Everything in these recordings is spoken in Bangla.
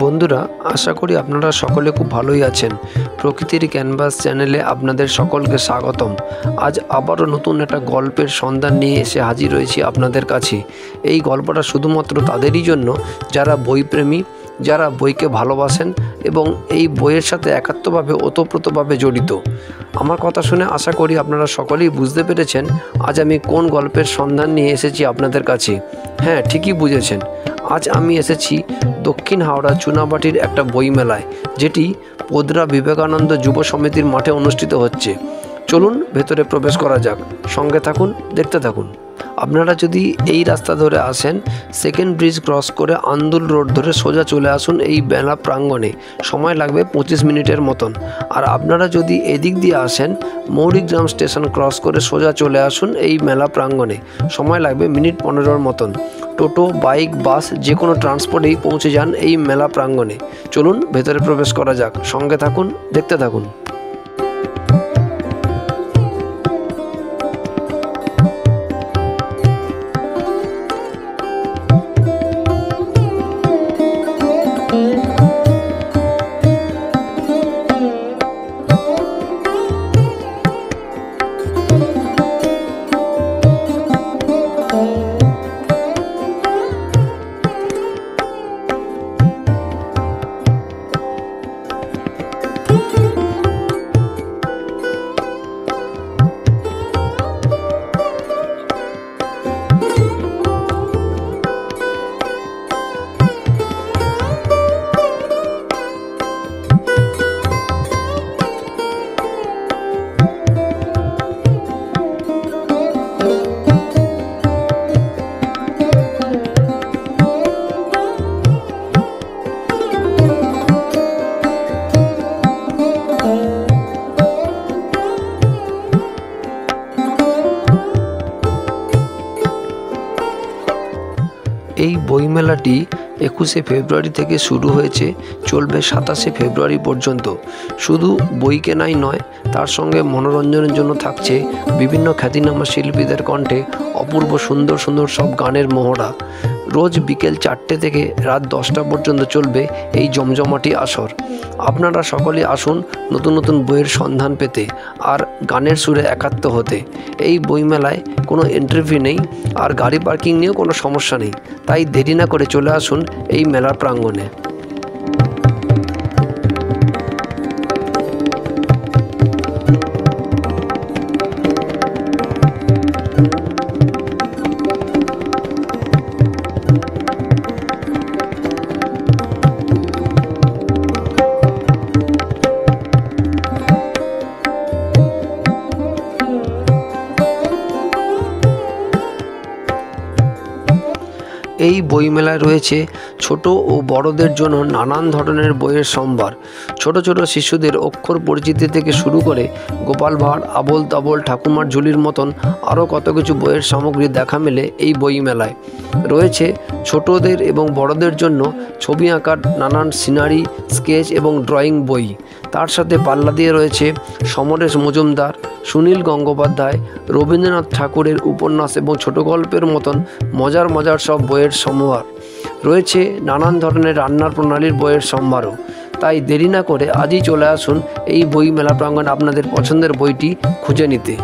বন্ধুরা, আশা করি আপনারা সকলে খুব ভালোই আছেন। প্রকৃতির ক্যানভাস চ্যানেলে আপনাদের সকলকে স্বাগতম। আজ আবারও নতুন একটা গল্পের সন্ধান নিয়ে এসে হাজির হয়েছি আপনাদের কাছে। এই গল্পটা শুধুমাত্র তাদেরই জন্য যারা বইপ্রেমী, যারা বইকে ভালোবাসেন এবং এই বইয়ের সাথে একাত্মভাবে ওতপ্রোতভাবে জড়িত। আমার কথা শুনে আশা করি আপনারা সকলেই বুঝতে পেরেছেন আজ আমি কোন গল্পের সন্ধান নিয়ে এসেছি আপনাদের কাছে। হ্যাঁ, ঠিকই বুঝেছেন। আজ আমি এসেছি দক্ষিণ হাওড়া চুনাবাটির একটা বইমেলায়, যেটি পোদ্রা বিবেকানন্দ যুব সমিতির মাঠে অনুষ্ঠিত হচ্ছে। চলুন ভেতরে প্রবেশ করা যাক, সঙ্গে থাকুন, দেখতে থাকুন। আপনারা যদি এই রাস্তা ধরে আসেন, সেকেন্ড ব্রিজ ক্রস করে আন্দুল রোড ধরে সোজা চলে আসুন এই মেলা প্রাঙ্গণে। সময় লাগবে 25 মিনিটের মতন। আর আপনারা যদি এদিক দিয়ে আসেন, মৌরিগ্রাম স্টেশন ক্রস করে সোজা চলে আসুন এই মেলা প্রাঙ্গণে। সময় লাগবে মিনিট 15 মতন। টোটো, বাইক, বাস যে কোনো ট্রান্সপোর্টেই পৌঁছে যান এই মেলা প্রাঙ্গণে। চলুন ভেতরে প্রবেশ করা যাক, সঙ্গে থাকুন, দেখতে থাকুন। এই বইমেলাটি 21শে ফেব্রুয়ারি থেকে শুরু হয়েছে, চলবে 27শে ফেব্রুয়ারি পর্যন্ত। শুধু বই কেনাই নয়, তার সঙ্গে মনোরঞ্জনের জন্য থাকছে বিভিন্ন খ্যাতিনামা শিল্পীদের কণ্ঠে অপূর্ব সুন্দর সুন্দর সব গানের মহড়া। রোজ বিকেল 4টে থেকে রাত 10টা পর্যন্ত চলবে এই জমজমাটি আসর। আপনারা সকলে আসুন নতুন নতুন বইয়ের সন্ধান পেতে আর গানের সুরে একাত্ম হতে। এই বইমেলায় কোনো এন্ট্রি ফি নেই, আর গাড়ি পার্কিং নিয়েও কোনো সমস্যা নেই। তাই দেরি না করে চলে আসুন এই মেলার প্রাঙ্গণে। এই বইমেলায় রয়েছে ছোট ও বড়দের জন্য নানান ধরনের বইয়ের সম্ভার। ছোট ছোট শিশুদের অক্ষর পরিচিতি থেকে শুরু করে গোপাল ভাঁড়, আবোল তাবোল, ঠাকুমার ঝুলির মতন আরও কত কিছু বইয়ের সামগ্রী দেখা মেলে এই বইমেলায়। রয়েছে ছোটদের এবং বড়দের জন্য ছবি আঁকার নানান সিনারি, স্কেচ এবং ড্রয়িং বই। তার সাথে পাল্লা দিয়ে রয়েছে সমরেশ মজুমদার, সুনীল গঙ্গোপাধ্যায়, রবীন্দ্রনাথ ঠাকুরের উপন্যাস এবং ছোট গল্পের মতন মজার মজার সব বইয়ের সম্ভার। রয়েছে নানান ধরনের রান্নার প্রণালীর বইয়ের সম্ভারও। তাই দেরি না করে আজই চলে আসুন এই বই মেলা প্রাঙ্গণে আপনাদের পছন্দের বইটি খুঁজে নিতে।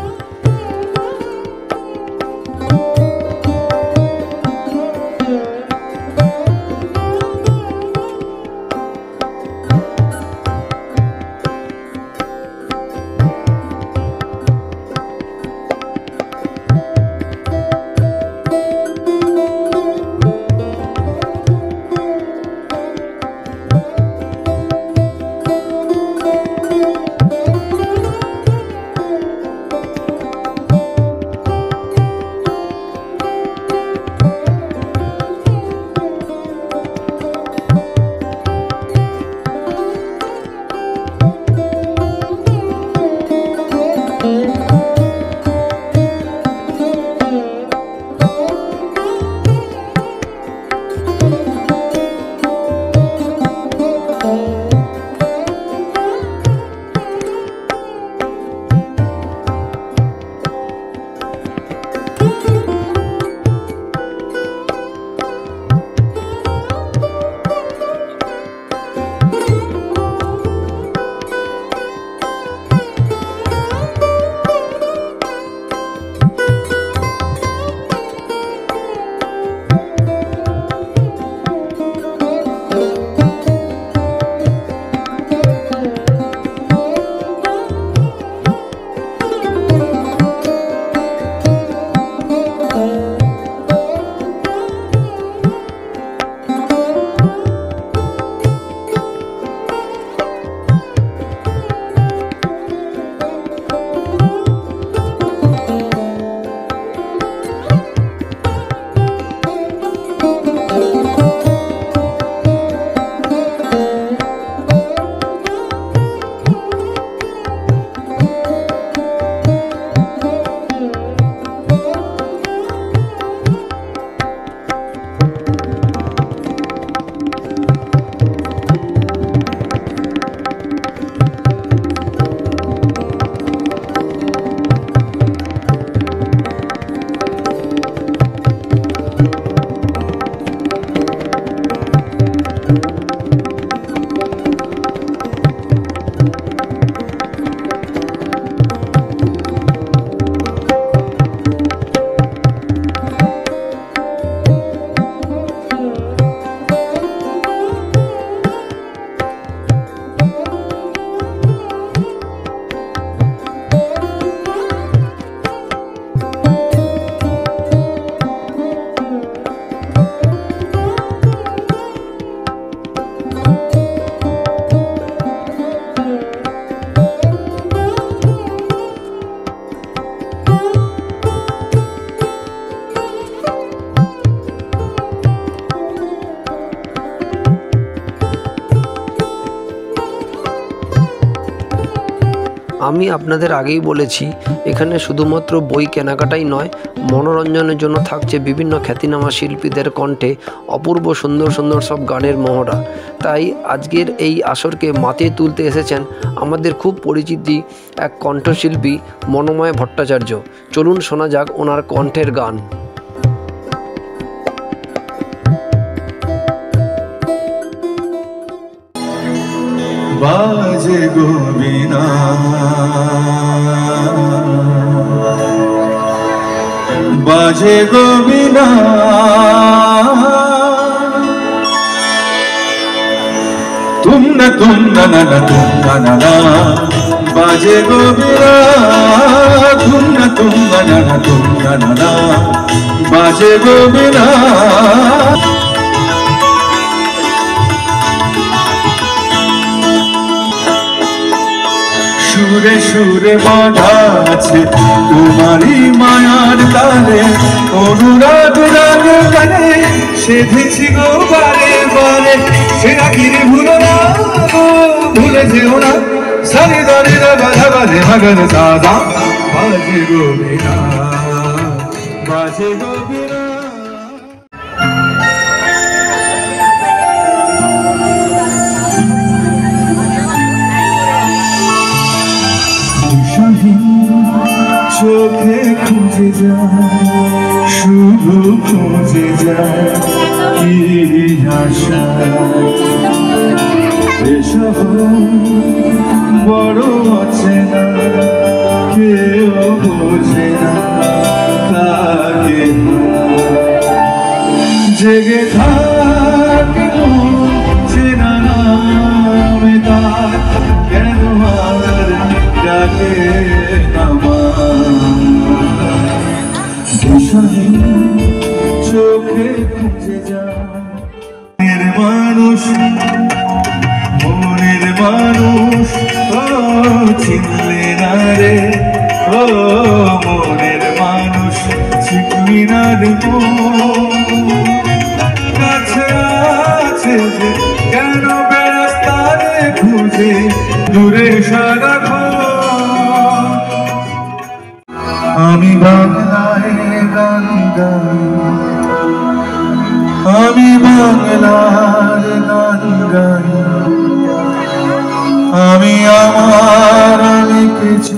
আমি আপনাদের আগেই বলেছি, এখানে শুধুমাত্র বই কেনাকাটাই নয়, মনোরঞ্জনের জন্য থাকছে বিভিন্ন খ্যাতিনামা শিল্পীদের কণ্ঠে অপূর্ব সুন্দর সুন্দর সব গানের মহড়া। তাই আজকের এই আসরকে মাতিয়ে তুলতে এসেছেন আমাদের খুব পরিচিতি এক কণ্ঠশিল্পী মনোময় ভট্টাচার্য। চলুন শোনা যাক ওনার কণ্ঠের গান। বাজে গো বীণা বাজে গো বীণা তুম না না না তুম না না বাজে গো বীণা তুম না না তুম না বাজে গো বীণা। সুরে সুরে বাঁধা আছে তোমারই মায়ার তালে, অনুরাগ রাগ গানে সেধেছি গো বারে বারে, সে রাখিনি ভুলো না গো, ভুলে যেও না সারি দারি বাধা বাজে মগন সাদা বাজে গো বীণা বাজে গো বীণা। চোখে খুঁজে যায় শুধু খুঁজে যায় কি আশা, এসব বড় অচেনা কেউ বোঝে না তাকে, জেগে থাকে চেনা নামে তার, কেন আর ডাকে চোখে খুঁজে যায় মানুষ, মনের মানুষ ও চিনলে না রে, ও মনের মানুষ চিনলি না রে, কাছে আছে যে কেন বেড়াস তারে খুঁজে দূরে সারাক্ষণ। আমি বাংলায় গান গাই, আমি বাংলার গান গাই, আমি আমার লিখেছি।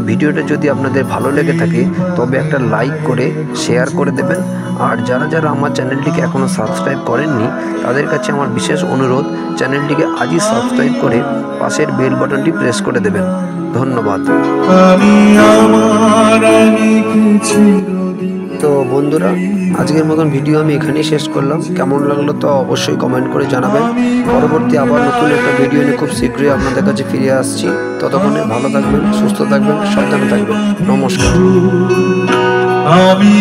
ভিডিওটা যদি আপনাদের ভালো লেগে থাকে তবে একটা লাইক করে শেয়ার করে দেবেন। আর যারা যারা আমার চ্যানেলটিকে এখনও সাবস্ক্রাইব করেননি তাদের কাছে আমার বিশেষ অনুরোধ, চ্যানেলটিকে আজই সাবস্ক্রাইব করে পাশের বেল বাটনটি প্রেস করে দেবেন। ধন্যবাদ। তো বন্ধুরা, আজকের মতন ভিডিও আমি এখানেই শেষ করলাম। কেমন লাগলো তো অবশ্যই কমেন্ট করে জানাবেন। পরবর্তী আবার নতুন একটা ভিডিও নিয়ে খুব শীঘ্রই আপনাদের কাছে ফিরে আসছি। ততক্ষণে ভালো থাকবেন, সুস্থ থাকবেন, সাবধানে থাকবেন। নমস্কার। আমি